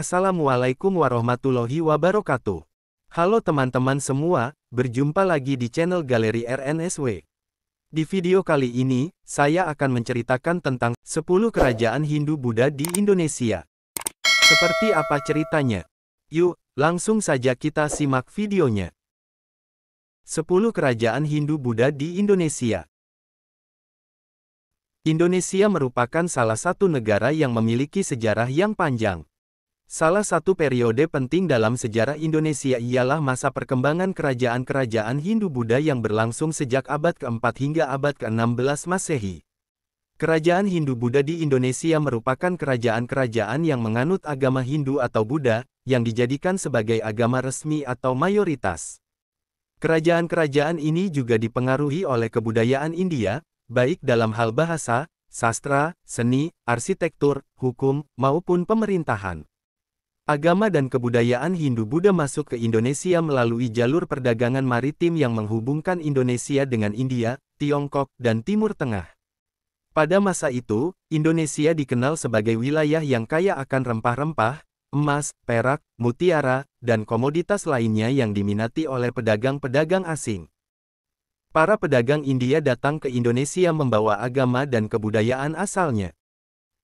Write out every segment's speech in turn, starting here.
Assalamualaikum warahmatullahi wabarakatuh. Halo teman-teman semua, berjumpa lagi di channel Galeri RNSW. Di video kali ini, saya akan menceritakan tentang 10 kerajaan Hindu-Buddha di Indonesia. Seperti apa ceritanya? Yuk, langsung saja kita simak videonya. 10 kerajaan Hindu-Buddha di Indonesia. Indonesia merupakan salah satu negara yang memiliki sejarah yang panjang. Salah satu periode penting dalam sejarah Indonesia ialah masa perkembangan kerajaan-kerajaan Hindu-Buddha yang berlangsung sejak abad ke-4 hingga abad ke-16 Masehi. Kerajaan Hindu-Buddha di Indonesia merupakan kerajaan-kerajaan yang menganut agama Hindu atau Buddha, yang dijadikan sebagai agama resmi atau mayoritas. Kerajaan-kerajaan ini juga dipengaruhi oleh kebudayaan India, baik dalam hal bahasa, sastra, seni, arsitektur, hukum, maupun pemerintahan. Agama dan kebudayaan Hindu-Buddha masuk ke Indonesia melalui jalur perdagangan maritim yang menghubungkan Indonesia dengan India, Tiongkok, dan Timur Tengah. Pada masa itu, Indonesia dikenal sebagai wilayah yang kaya akan rempah-rempah, emas, perak, mutiara, dan komoditas lainnya yang diminati oleh pedagang-pedagang asing. Para pedagang India datang ke Indonesia membawa agama dan kebudayaan asalnya.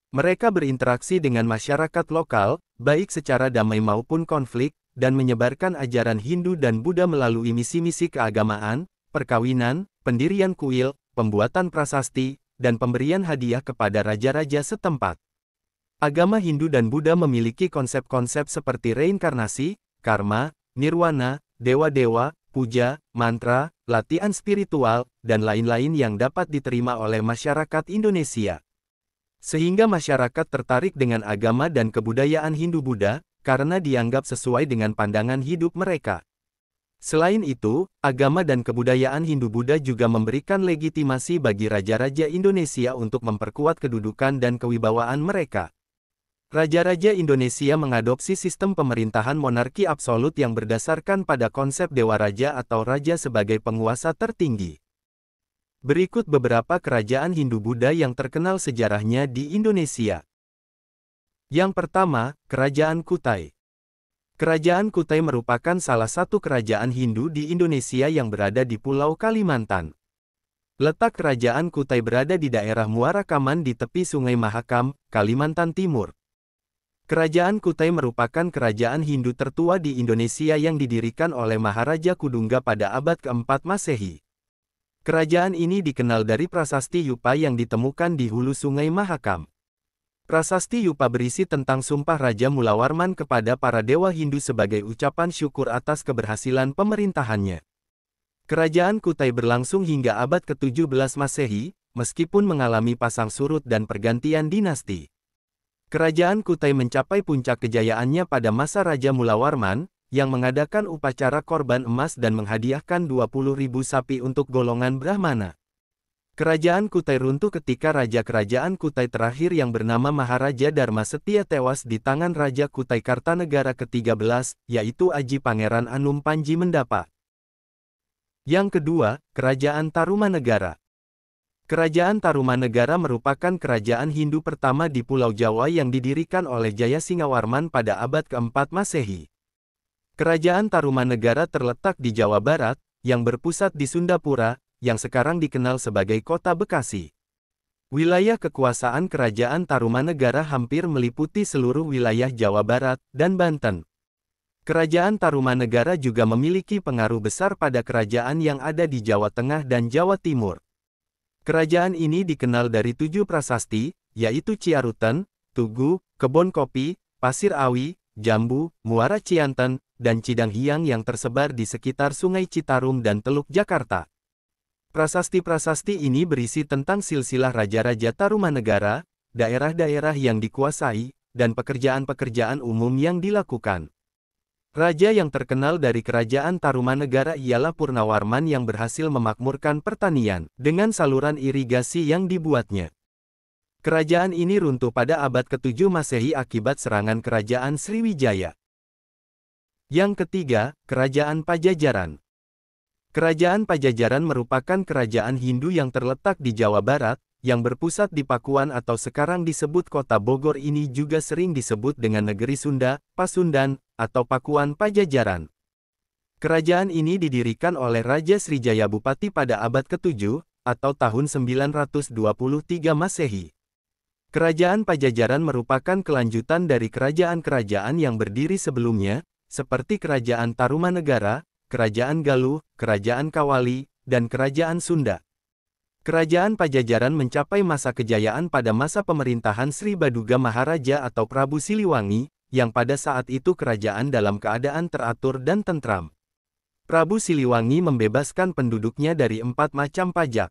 Mereka berinteraksi dengan masyarakat lokal, baik secara damai maupun konflik, dan menyebarkan ajaran Hindu dan Buddha melalui misi-misi keagamaan, perkawinan, pendirian kuil, pembuatan prasasti, dan pemberian hadiah kepada raja-raja setempat. Agama Hindu dan Buddha memiliki konsep-konsep seperti reinkarnasi, karma, nirwana, dewa-dewa, puja, mantra, latihan spiritual, dan lain-lain yang dapat diterima oleh masyarakat Indonesia. Sehingga masyarakat tertarik dengan agama dan kebudayaan Hindu-Buddha, karena dianggap sesuai dengan pandangan hidup mereka. Selain itu, agama dan kebudayaan Hindu-Buddha juga memberikan legitimasi bagi raja-raja Indonesia untuk memperkuat kedudukan dan kewibawaan mereka. Raja-raja Indonesia mengadopsi sistem pemerintahan monarki absolut yang berdasarkan pada konsep Dewa Raja atau Raja sebagai penguasa tertinggi. Berikut beberapa kerajaan Hindu-Buddha yang terkenal sejarahnya di Indonesia. Yang pertama, Kerajaan Kutai. Kerajaan Kutai merupakan salah satu kerajaan Hindu di Indonesia yang berada di Pulau Kalimantan. Letak kerajaan Kutai berada di daerah Muara Kaman di tepi Sungai Mahakam, Kalimantan Timur. Kerajaan Kutai merupakan kerajaan Hindu tertua di Indonesia yang didirikan oleh Maharaja Kudungga pada abad ke-4 Masehi. Kerajaan ini dikenal dari prasasti Yupa yang ditemukan di hulu Sungai Mahakam. Prasasti Yupa berisi tentang sumpah Raja Mulawarman kepada para dewa Hindu sebagai ucapan syukur atas keberhasilan pemerintahannya. Kerajaan Kutai berlangsung hingga abad ke-17 Masehi, meskipun mengalami pasang surut dan pergantian dinasti. Kerajaan Kutai mencapai puncak kejayaannya pada masa Raja Mulawarman, yang mengadakan upacara korban emas dan menghadiahkan 20.000 sapi untuk golongan Brahmana. Kerajaan Kutai runtuh ketika Raja Kerajaan Kutai terakhir yang bernama Maharaja Dharma Setia tewas di tangan Raja Kutai Kartanegara ke-13, yaitu Aji Pangeran Anum Panji Mendapa. Yang kedua, Kerajaan Tarumanegara. Kerajaan Tarumanegara merupakan kerajaan Hindu pertama di Pulau Jawa yang didirikan oleh Jayasingawarman pada abad ke-4 Masehi. Kerajaan Tarumanegara terletak di Jawa Barat, yang berpusat di Sundapura, yang sekarang dikenal sebagai Kota Bekasi. Wilayah kekuasaan Kerajaan Tarumanegara hampir meliputi seluruh wilayah Jawa Barat dan Banten. Kerajaan Tarumanegara juga memiliki pengaruh besar pada kerajaan yang ada di Jawa Tengah dan Jawa Timur. Kerajaan ini dikenal dari 7 prasasti, yaitu Ciaruten, Tugu, Kebon Kopi, Pasir Awi, Jambu, Muara Cianten, dan Cidanghiang yang tersebar di sekitar Sungai Citarum dan Teluk Jakarta. Prasasti-prasasti ini berisi tentang silsilah raja-raja Tarumanegara, daerah-daerah yang dikuasai, dan pekerjaan-pekerjaan umum yang dilakukan. Raja yang terkenal dari kerajaan Tarumanegara ialah Purnawarman yang berhasil memakmurkan pertanian, dengan saluran irigasi yang dibuatnya. Kerajaan ini runtuh pada abad ke-7 Masehi akibat serangan kerajaan Sriwijaya. Yang ketiga, Kerajaan Pajajaran. Kerajaan Pajajaran merupakan kerajaan Hindu yang terletak di Jawa Barat, yang berpusat di Pakuan atau sekarang disebut Kota Bogor ini juga sering disebut dengan Negeri Sunda, Pasundan, atau Pakuan Pajajaran. Kerajaan ini didirikan oleh Raja Srijaya Bupati pada abad ke-7, atau tahun 923 Masehi. Kerajaan Pajajaran merupakan kelanjutan dari kerajaan-kerajaan yang berdiri sebelumnya, seperti Kerajaan Tarumanegara, Kerajaan Galuh, Kerajaan Kawali, dan Kerajaan Sunda. Kerajaan Pajajaran mencapai masa kejayaan pada masa pemerintahan Sri Baduga Maharaja atau Prabu Siliwangi, yang pada saat itu kerajaan dalam keadaan teratur dan tentram. Prabu Siliwangi membebaskan penduduknya dari 4 macam pajak.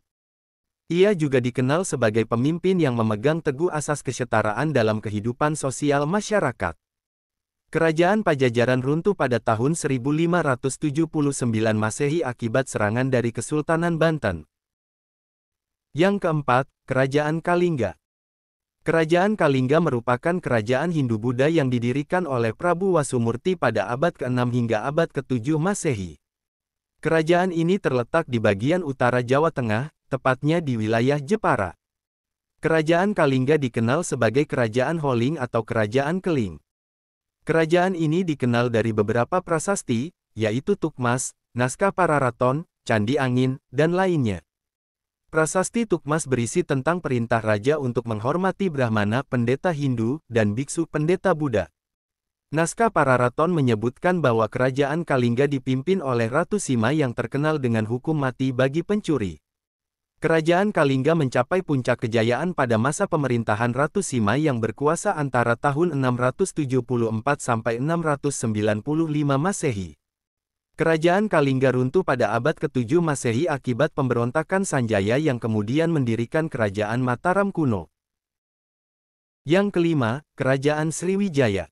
Ia juga dikenal sebagai pemimpin yang memegang teguh asas kesetaraan dalam kehidupan sosial masyarakat. Kerajaan Pajajaran runtuh pada tahun 1579 Masehi akibat serangan dari Kesultanan Banten. Yang keempat, Kerajaan Kalingga. Kerajaan Kalingga merupakan kerajaan Hindu-Buddha yang didirikan oleh Prabu Wasumurti pada abad ke-6 hingga abad ke-7 Masehi. Kerajaan ini terletak di bagian utara Jawa Tengah, tepatnya di wilayah Jepara. Kerajaan Kalingga dikenal sebagai Kerajaan Holing atau Kerajaan Keling. Kerajaan ini dikenal dari beberapa prasasti, yaitu Tukmas, Naskah Pararaton, Candi Angin, dan lainnya. Prasasti Tukmas berisi tentang perintah raja untuk menghormati Brahmana pendeta Hindu dan biksu pendeta Buddha. Naskah Pararaton menyebutkan bahwa kerajaan Kalingga dipimpin oleh Ratu Sima yang terkenal dengan hukum mati bagi pencuri. Kerajaan Kalingga mencapai puncak kejayaan pada masa pemerintahan Ratu Sima yang berkuasa antara tahun 674 sampai 695 Masehi. Kerajaan Kalingga runtuh pada abad ke-7 Masehi akibat pemberontakan Sanjaya yang kemudian mendirikan Kerajaan Mataram kuno. Yang kelima, Kerajaan Sriwijaya.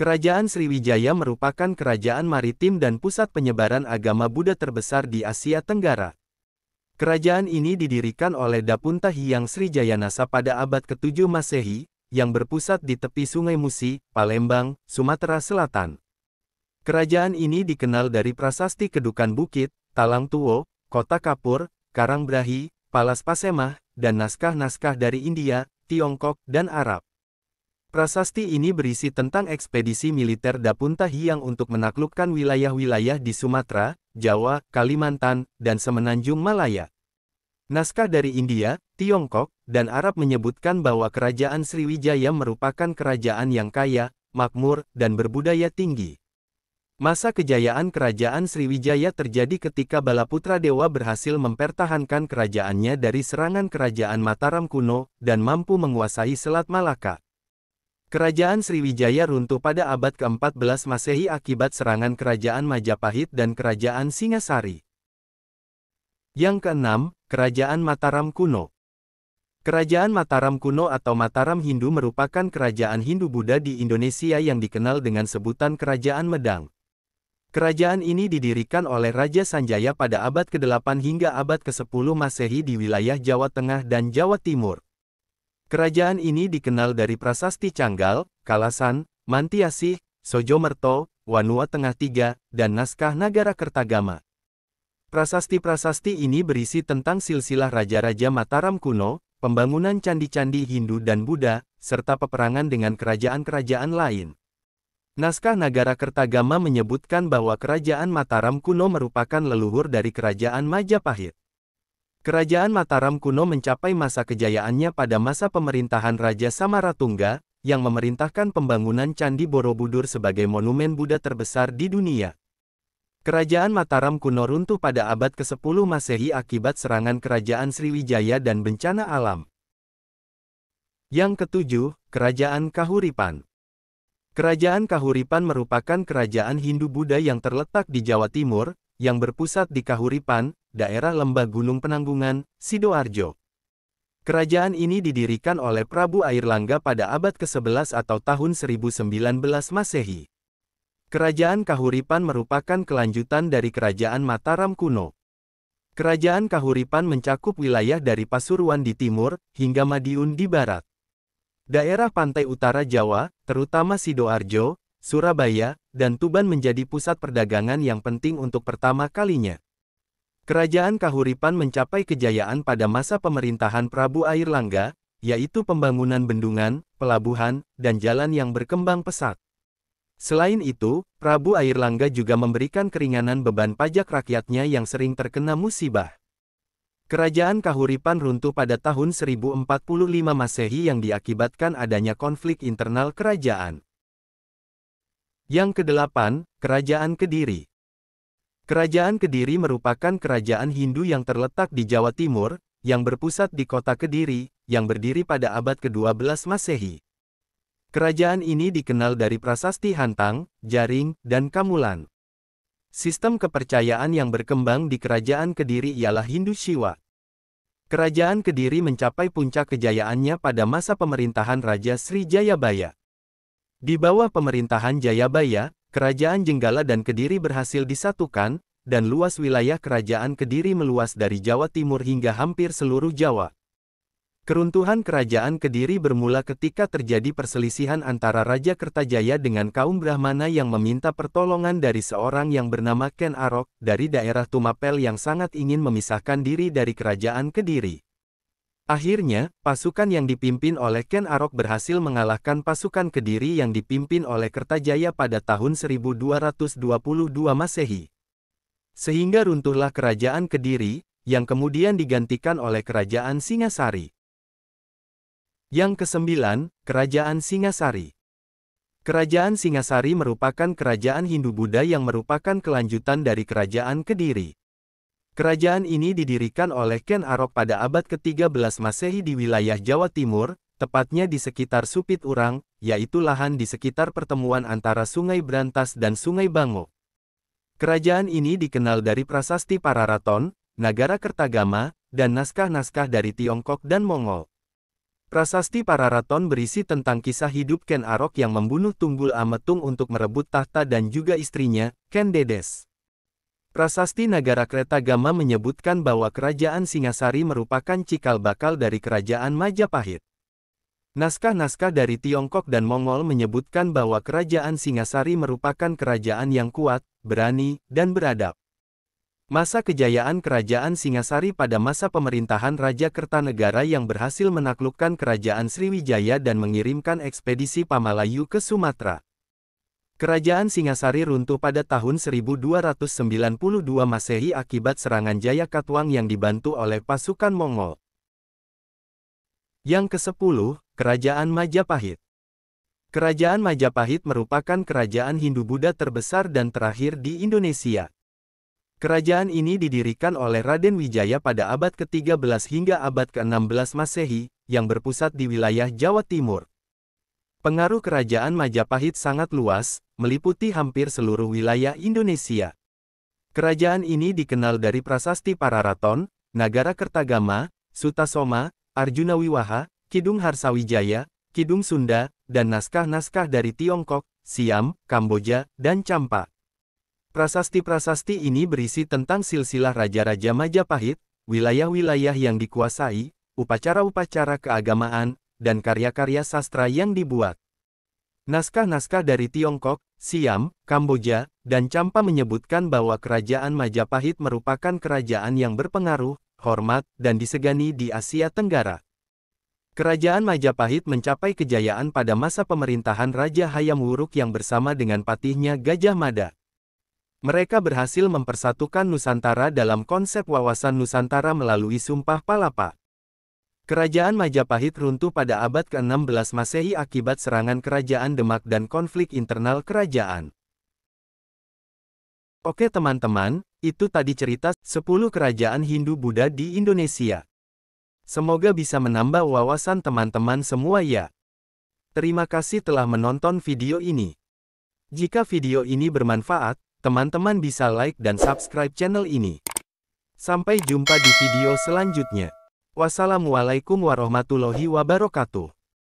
Kerajaan Sriwijaya merupakan kerajaan maritim dan pusat penyebaran agama Buddha terbesar di Asia Tenggara. Kerajaan ini didirikan oleh Dapunta Hyang Srijayanasa pada abad ke-7 Masehi, yang berpusat di tepi Sungai Musi, Palembang, Sumatera Selatan. Kerajaan ini dikenal dari prasasti Kedukan Bukit, Talang Tuwo, Kota Kapur, Karangbrahi, Palas Pasemah, dan naskah-naskah dari India, Tiongkok, dan Arab. Prasasti ini berisi tentang ekspedisi militer Dapunta Hyang untuk menaklukkan wilayah-wilayah di Sumatera, Jawa, Kalimantan, dan Semenanjung Malaya. Naskah dari India, Tiongkok, dan Arab menyebutkan bahwa Kerajaan Sriwijaya merupakan kerajaan yang kaya, makmur, dan berbudaya tinggi. Masa kejayaan Kerajaan Sriwijaya terjadi ketika Balaputra Dewa berhasil mempertahankan kerajaannya dari serangan Kerajaan Mataram kuno, dan mampu menguasai Selat Malaka. Kerajaan Sriwijaya runtuh pada abad ke-14 Masehi akibat serangan Kerajaan Majapahit dan Kerajaan Singasari. Yang keenam, Kerajaan Mataram kuno. Kerajaan Mataram kuno atau Mataram Hindu merupakan kerajaan Hindu-Buddha di Indonesia yang dikenal dengan sebutan Kerajaan Medang. Kerajaan ini didirikan oleh Raja Sanjaya pada abad ke-8 hingga abad ke-10 Masehi di wilayah Jawa Tengah dan Jawa Timur. Kerajaan ini dikenal dari prasasti Canggal, Kalasan, Mantiasih, Sojomerto, Wanua Tengah Tiga, dan naskah Nagara Kertagama. Prasasti-prasasti ini berisi tentang silsilah raja-raja Mataram kuno, pembangunan candi-candi Hindu dan Buddha, serta peperangan dengan kerajaan-kerajaan lain. Naskah Nagara Kertagama menyebutkan bahwa Kerajaan Mataram kuno merupakan leluhur dari Kerajaan Majapahit. Kerajaan Mataram kuno mencapai masa kejayaannya pada masa pemerintahan Raja Samaratungga, yang memerintahkan pembangunan Candi Borobudur sebagai monumen Buddha terbesar di dunia. Kerajaan Mataram kuno runtuh pada abad ke-10 Masehi akibat serangan Kerajaan Sriwijaya dan bencana alam. Yang ketujuh, Kerajaan Kahuripan. Kerajaan Kahuripan merupakan kerajaan Hindu-Buddha yang terletak di Jawa Timur, yang berpusat di Kahuripan, daerah lembah Gunung Penanggungan, Sidoarjo. Kerajaan ini didirikan oleh Prabu Airlangga pada abad ke-11 atau tahun 1019 Masehi. Kerajaan Kahuripan merupakan kelanjutan dari Kerajaan Mataram kuno. Kerajaan Kahuripan mencakup wilayah dari Pasuruan di timur, hingga Madiun di barat. Daerah pantai utara Jawa, terutama Sidoarjo, Surabaya, dan Tuban menjadi pusat perdagangan yang penting untuk pertama kalinya. Kerajaan Kahuripan mencapai kejayaan pada masa pemerintahan Prabu Airlangga, yaitu pembangunan bendungan, pelabuhan, dan jalan yang berkembang pesat. Selain itu, Prabu Airlangga juga memberikan keringanan beban pajak rakyatnya yang sering terkena musibah. Kerajaan Kahuripan runtuh pada tahun 1045 Masehi yang diakibatkan adanya konflik internal kerajaan. Yang kedelapan, Kerajaan Kediri. Kerajaan Kediri merupakan kerajaan Hindu yang terletak di Jawa Timur, yang berpusat di kota Kediri, yang berdiri pada abad ke-12 Masehi. Kerajaan ini dikenal dari prasasti Hantang, Jaring, dan Kamulan. Sistem kepercayaan yang berkembang di Kerajaan Kediri ialah Hindu Shiva. Kerajaan Kediri mencapai puncak kejayaannya pada masa pemerintahan Raja Sri Jayabaya. Di bawah pemerintahan Jayabaya, Kerajaan Jenggala dan Kediri berhasil disatukan, dan luas wilayah Kerajaan Kediri meluas dari Jawa Timur hingga hampir seluruh Jawa. Keruntuhan Kerajaan Kediri bermula ketika terjadi perselisihan antara Raja Kertajaya dengan kaum Brahmana yang meminta pertolongan dari seorang yang bernama Ken Arok, dari daerah Tumapel yang sangat ingin memisahkan diri dari Kerajaan Kediri. Akhirnya, pasukan yang dipimpin oleh Ken Arok berhasil mengalahkan pasukan Kediri yang dipimpin oleh Kertajaya pada tahun 1222 Masehi. Sehingga runtuhlah Kerajaan Kediri, yang kemudian digantikan oleh Kerajaan Singasari. Yang kesembilan, Kerajaan Singasari. Kerajaan Singasari merupakan kerajaan Hindu-Buddha yang merupakan kelanjutan dari Kerajaan Kediri. Kerajaan ini didirikan oleh Ken Arok pada abad ke-13 Masehi di wilayah Jawa Timur, tepatnya di sekitar Supit Urang, yaitu lahan di sekitar pertemuan antara Sungai Brantas dan Sungai Bango. Kerajaan ini dikenal dari prasasti Pararaton, Nagara Kertagama, dan naskah-naskah dari Tiongkok dan Mongol. Prasasti Pararaton berisi tentang kisah hidup Ken Arok yang membunuh Tunggul Ametung untuk merebut tahta dan juga istrinya, Ken Dedes. Prasasti Nagara Kertagama menyebutkan bahwa Kerajaan Singasari merupakan cikal bakal dari Kerajaan Majapahit. Naskah-naskah dari Tiongkok dan Mongol menyebutkan bahwa Kerajaan Singasari merupakan kerajaan yang kuat, berani, dan beradab. Masa kejayaan Kerajaan Singasari pada masa pemerintahan Raja Kertanegara yang berhasil menaklukkan Kerajaan Sriwijaya dan mengirimkan ekspedisi Pamalayu ke Sumatera. Kerajaan Singasari runtuh pada tahun 1292 Masehi akibat serangan Jayakatwang yang dibantu oleh pasukan Mongol. Yang ke-10, Kerajaan Majapahit. Kerajaan Majapahit merupakan kerajaan Hindu-Buddha terbesar dan terakhir di Indonesia. Kerajaan ini didirikan oleh Raden Wijaya pada abad ke-13 hingga abad ke-16 Masehi, yang berpusat di wilayah Jawa Timur. Pengaruh Kerajaan Majapahit sangat luas, meliputi hampir seluruh wilayah Indonesia. Kerajaan ini dikenal dari prasasti Pararaton, Nagara Kertagama, Sutasoma, Arjuna Wiwaha, Kidung Harsawijaya, Kidung Sunda, dan naskah-naskah dari Tiongkok, Siam, Kamboja, dan Champa. Prasasti-prasasti ini berisi tentang silsilah raja-raja Majapahit, wilayah-wilayah yang dikuasai, upacara-upacara keagamaan, dan karya-karya sastra yang dibuat. Naskah-naskah dari Tiongkok, Siam, Kamboja, dan Champa menyebutkan bahwa Kerajaan Majapahit merupakan kerajaan yang berpengaruh, hormat, dan disegani di Asia Tenggara. Kerajaan Majapahit mencapai kejayaan pada masa pemerintahan Raja Hayam Wuruk yang bersama dengan patihnya Gajah Mada. Mereka berhasil mempersatukan Nusantara dalam konsep wawasan Nusantara melalui Sumpah Palapa. Kerajaan Majapahit runtuh pada abad ke-16 Masehi akibat serangan Kerajaan Demak dan konflik internal kerajaan. Oke teman-teman, itu tadi cerita 10 kerajaan Hindu-Buddha di Indonesia. Semoga bisa menambah wawasan teman-teman semua ya. Terima kasih telah menonton video ini. Jika video ini bermanfaat, teman-teman bisa like dan subscribe channel ini. Sampai jumpa di video selanjutnya. Wassalamualaikum warahmatullahi wabarakatuh.